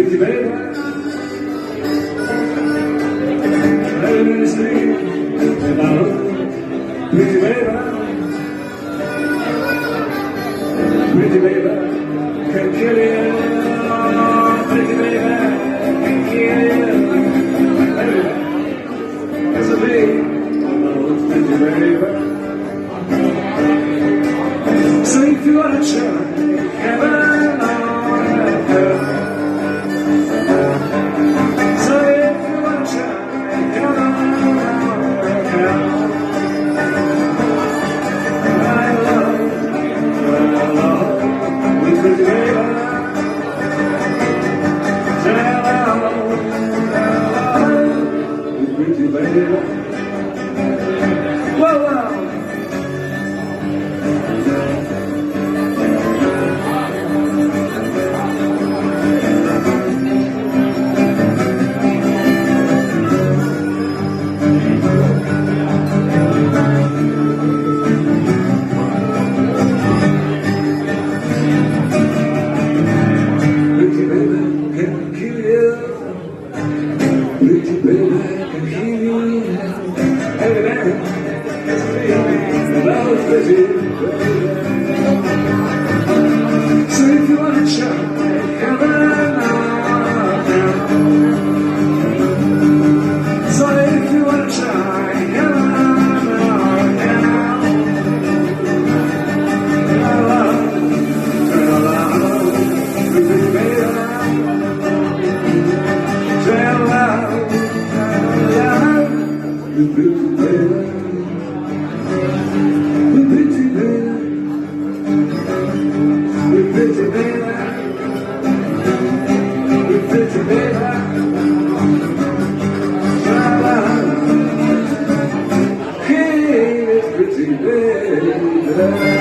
pretty baby. Living in the street without pretty baby. Pretty baby can kill you. Pretty baby can kill you. Baby, it's a big, pretty baby. So if you wanna try heaven on earth, so if you wanna try heaven on earth, I love you, pretty baby. Pretty baby. Whoa, whoa. Pretty baby can kill you. Pretty baby can kill you. Hey baby, it's me. Love is pretty baby. So if you wanna try heaven on earth, so if you wanna try heaven on earth, I love pretty baby. Pretty baby, pretty baby, pretty baby, pretty baby, hey, pretty baby.